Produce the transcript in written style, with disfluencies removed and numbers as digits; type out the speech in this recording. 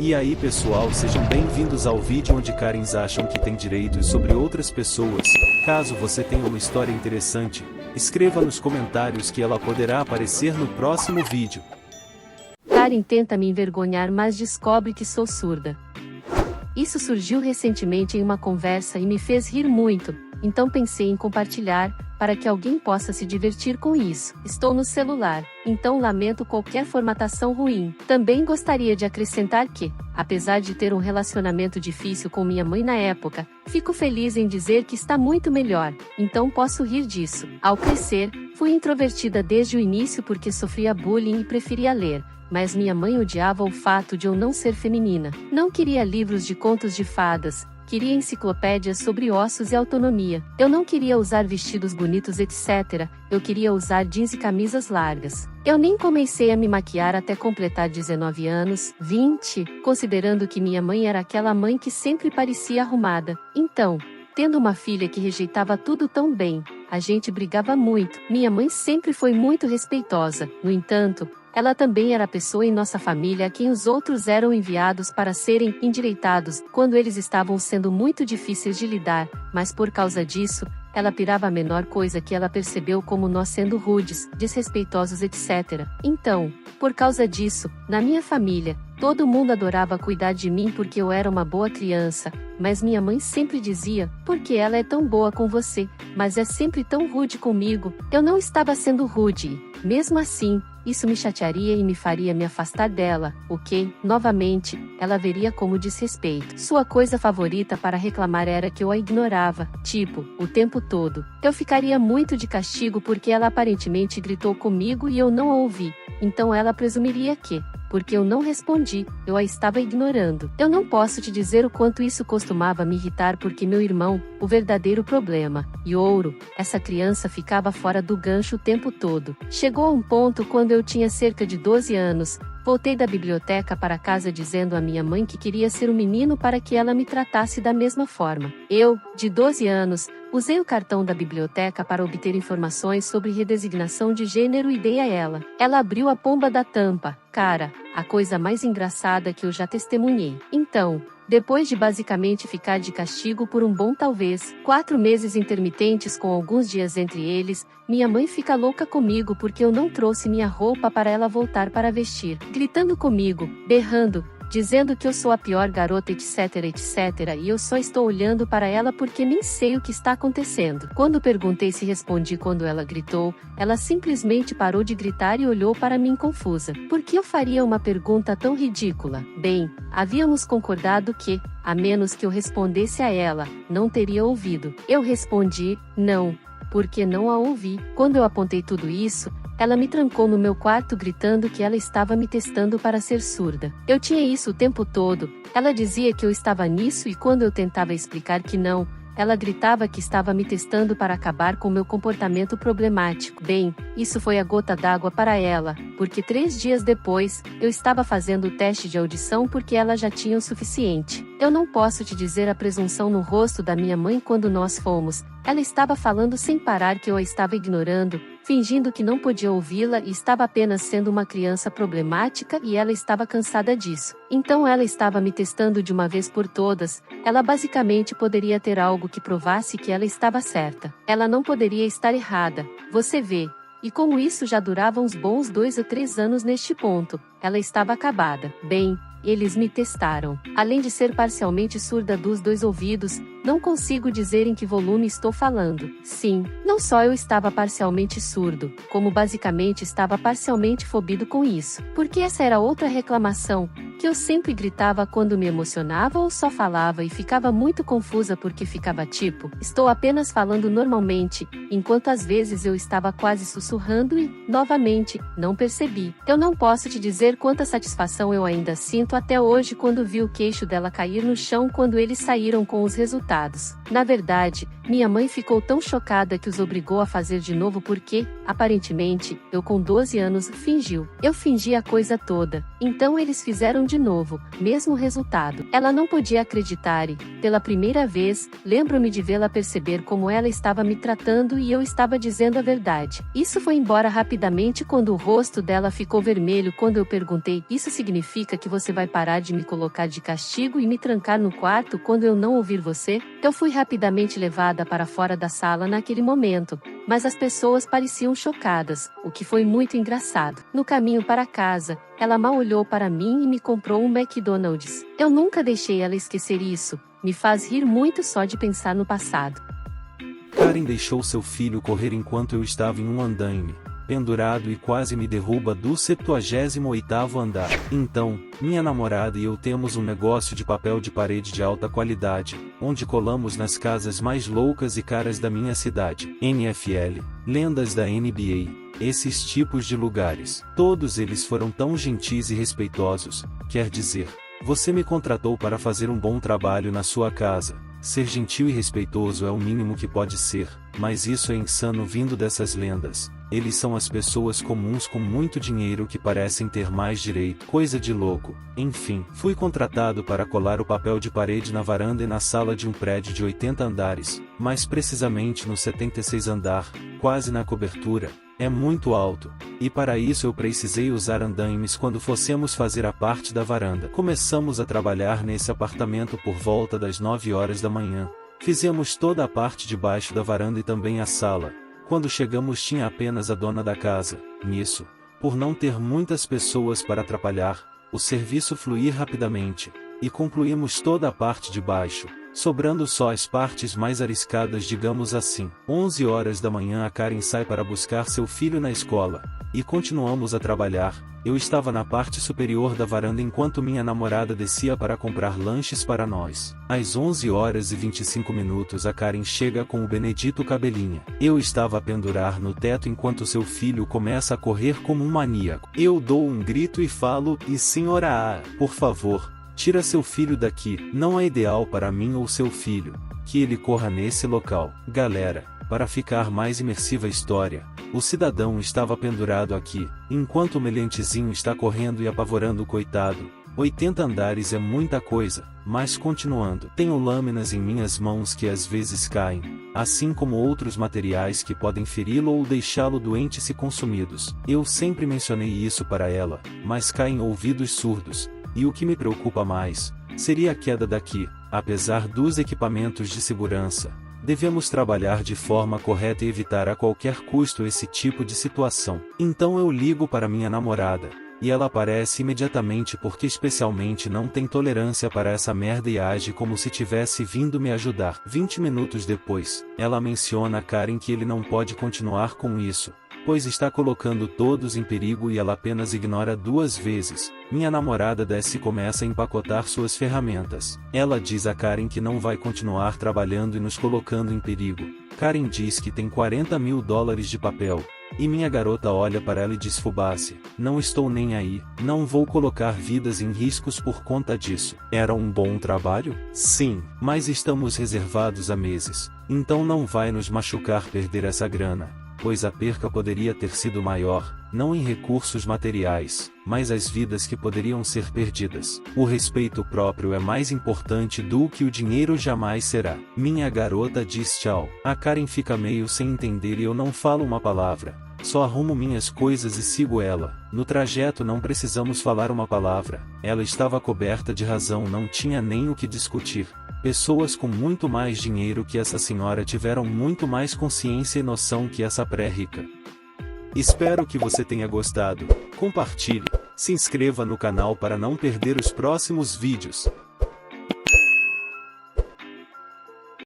E aí pessoal, sejam bem-vindos ao vídeo onde Karens acham que tem direitos sobre outras pessoas. Caso você tenha uma história interessante, escreva nos comentários que ela poderá aparecer no próximo vídeo. Karen tenta me envergonhar, mas descobre que sou surda. Isso surgiu recentemente em uma conversa e me fez rir muito, então pensei em compartilhar, para que alguém possa se divertir com isso. Estou no celular, então lamento qualquer formatação ruim. Também gostaria de acrescentar que, apesar de ter um relacionamento difícil com minha mãe na época, fico feliz em dizer que está muito melhor, então posso rir disso. Ao crescer, fui introvertida desde o início porque sofria bullying e preferia ler. Mas minha mãe odiava o fato de eu não ser feminina. Não queria livros de contos de fadas, queria enciclopédias sobre ossos e autonomia. Eu não queria usar vestidos bonitos, etc. Eu queria usar jeans e camisas largas. Eu nem comecei a me maquiar até completar 19 anos, 20, considerando que minha mãe era aquela mãe que sempre parecia arrumada. Então, tendo uma filha que rejeitava tudo tão bem, a gente brigava muito. Minha mãe sempre foi muito respeitosa. No entanto, ela também era a pessoa em nossa família a quem os outros eram enviados para serem endireitados, quando eles estavam sendo muito difíceis de lidar, mas por causa disso, ela pirava a menor coisa que ela percebeu como nós sendo rudes, desrespeitosos, etc. Então, por causa disso, na minha família, todo mundo adorava cuidar de mim porque eu era uma boa criança, mas minha mãe sempre dizia, porque ela é tão boa com você, mas é sempre tão rude comigo. Eu não estava sendo rude, mesmo assim, isso me chatearia e me faria me afastar dela, o que, novamente, ela veria como desrespeito. Sua coisa favorita para reclamar era que eu a ignorava, tipo, o tempo todo. Eu ficaria muito de castigo porque ela aparentemente gritou comigo e eu não a ouvi, então ela presumiria que, porque eu não respondi, eu a estava ignorando. Eu não posso te dizer o quanto isso costumava me irritar porque meu irmão, o verdadeiro problema, e ouro, essa criança ficava fora do gancho o tempo todo. Chegou a um ponto quando eu tinha cerca de 12 anos, voltei da biblioteca para casa dizendo à minha mãe que queria ser um menino para que ela me tratasse da mesma forma. Eu, de 12 anos, usei o cartão da biblioteca para obter informações sobre redesignação de gênero e dei a ela. Ela abriu a pomba da tampa. Cara, a coisa mais engraçada que eu já testemunhei. Então, depois de basicamente ficar de castigo por um bom talvez 4 meses intermitentes com alguns dias entre eles, minha mãe fica louca comigo porque eu não trouxe minha roupa para ela voltar para vestir, gritando comigo, berrando, dizendo que eu sou a pior garota, etc, etc, e eu só estou olhando para ela porque nem sei o que está acontecendo. Quando perguntei se respondi quando ela gritou, ela simplesmente parou de gritar e olhou para mim confusa. Por que eu faria uma pergunta tão ridícula? Bem, havíamos concordado que, a menos que eu respondesse a ela, não teria ouvido. Eu respondi, não, porque não a ouvi. Quando eu apontei tudo isso, ela me trancou no meu quarto gritando que ela estava me testando para ser surda. Eu tinha isso o tempo todo, ela dizia que eu estava nisso e quando eu tentava explicar que não, ela gritava que estava me testando para acabar com meu comportamento problemático. Bem, isso foi a gota d'água para ela, porque 3 dias depois, eu estava fazendo o teste de audição porque ela já tinha o suficiente. Eu não posso te dizer a presunção no rosto da minha mãe quando nós fomos. Ela estava falando sem parar que eu a estava ignorando, fingindo que não podia ouvi-la e estava apenas sendo uma criança problemática e ela estava cansada disso. Então ela estava me testando de uma vez por todas, ela basicamente poderia ter algo que provasse que ela estava certa. Ela não poderia estar errada, você vê. E como isso já durava uns bons 2 ou 3 anos neste ponto, ela estava acabada. Bem, eles me testaram. Além de ser parcialmente surda dos 2 ouvidos, não consigo dizer em que volume estou falando. Sim, não só eu estava parcialmente surdo, como basicamente estava parcialmente fobido com isso. Porque essa era outra reclamação, que eu sempre gritava quando me emocionava ou só falava e ficava muito confusa porque ficava tipo, estou apenas falando normalmente, enquanto às vezes eu estava quase sussurrando e, novamente, não percebi. Eu não posso te dizer quanta satisfação eu ainda sinto até hoje quando vi o queixo dela cair no chão quando eles saíram com os resultados. Na verdade, minha mãe ficou tão chocada que os obrigou a fazer de novo porque, aparentemente, eu com 12 anos fingiu. Eu fingi a coisa toda. Então eles fizeram de novo, mesmo resultado. Ela não podia acreditar e, pela primeira vez, lembro-me de vê-la perceber como ela estava me tratando e eu estava dizendo a verdade. Isso foi embora rapidamente quando o rosto dela ficou vermelho quando eu perguntei: isso significa que você vai parar de me colocar de castigo e me trancar no quarto quando eu não ouvir você? Eu fui rapidamente levada para fora da sala naquele momento, mas as pessoas pareciam chocadas, o que foi muito engraçado. No caminho para casa, ela mal olhou para mim e me comprou um McDonald's. Eu nunca deixei ela esquecer isso, me faz rir muito só de pensar no passado. Karen deixou seu filho correr enquanto eu estava em um andaime, pendurado, e quase me derruba do 78º andar. Então, minha namorada e eu temos um negócio de papel de parede de alta qualidade, onde colamos nas casas mais loucas e caras da minha cidade. NFL, lendas da NBA, esses tipos de lugares. Todos eles foram tão gentis e respeitosos, quer dizer, você me contratou para fazer um bom trabalho na sua casa. Ser gentil e respeitoso é o mínimo que pode ser, mas isso é insano vindo dessas lendas. Eles são as pessoas comuns com muito dinheiro que parecem ter mais direito. Coisa de louco. Enfim, fui contratado para colar o papel de parede na varanda e na sala de um prédio de 80 andares, mais precisamente no 76º andar, quase na cobertura. É muito alto, e para isso eu precisei usar andaimes quando fossemos fazer a parte da varanda. Começamos a trabalhar nesse apartamento por volta das 9 horas da manhã. Fizemos toda a parte de baixo da varanda e também a sala. Quando chegamos tinha apenas a dona da casa. Nisso, por não ter muitas pessoas para atrapalhar, o serviço fluir rapidamente, e concluímos toda a parte de baixo, sobrando só as partes mais arriscadas, digamos assim. 11 horas da manhã a Karen sai para buscar seu filho na escola, e continuamos a trabalhar. Eu estava na parte superior da varanda enquanto minha namorada descia para comprar lanches para nós. Às 11 horas e 25 minutos a Karen chega com o Benedito Cabelinha. Eu estava a pendurar no teto enquanto seu filho começa a correr como um maníaco. Eu dou um grito e falo: "E senhora, por favor, tira seu filho daqui, não é ideal para mim ou seu filho, que ele corra nesse local." Galera, para ficar mais imersiva a história, o cidadão estava pendurado aqui, enquanto o meliantezinho está correndo e apavorando o coitado. 80 andares é muita coisa, mas continuando. Tenho lâminas em minhas mãos que às vezes caem, assim como outros materiais que podem feri-lo ou deixá-lo doente se consumidos. Eu sempre mencionei isso para ela, mas cai em ouvidos surdos. E o que me preocupa mais seria a queda daqui. Apesar dos equipamentos de segurança, devemos trabalhar de forma correta e evitar a qualquer custo esse tipo de situação. Então eu ligo para minha namorada, e ela aparece imediatamente porque especialmente não tem tolerância para essa merda e age como se tivesse vindo me ajudar. 20 minutos depois, ela menciona a Karen que ele não pode continuar com isso, pois está colocando todos em perigo, e ela apenas ignora 2 vezes. Minha namorada desce e começa a empacotar suas ferramentas. Ela diz a Karen que não vai continuar trabalhando e nos colocando em perigo. Karen diz que tem $40.000 de papel, e minha garota olha para ela e diz: "Fubácia, não estou nem aí, não vou colocar vidas em riscos por conta disso." Era um bom trabalho? Sim, mas estamos reservados há meses, então não vai nos machucar perder essa grana, pois a perca poderia ter sido maior, não em recursos materiais, mas as vidas que poderiam ser perdidas. O respeito próprio é mais importante do que o dinheiro jamais será. Minha garota diz tchau. A Karen fica meio sem entender e eu não falo uma palavra, só arrumo minhas coisas e sigo ela. No trajeto não precisamos falar uma palavra, ela estava coberta de razão, não tinha nem o que discutir. Pessoas com muito mais dinheiro que essa senhora tiveram muito mais consciência e noção que essa pré-rica. Espero que você tenha gostado. Compartilhe, se inscreva no canal para não perder os próximos vídeos.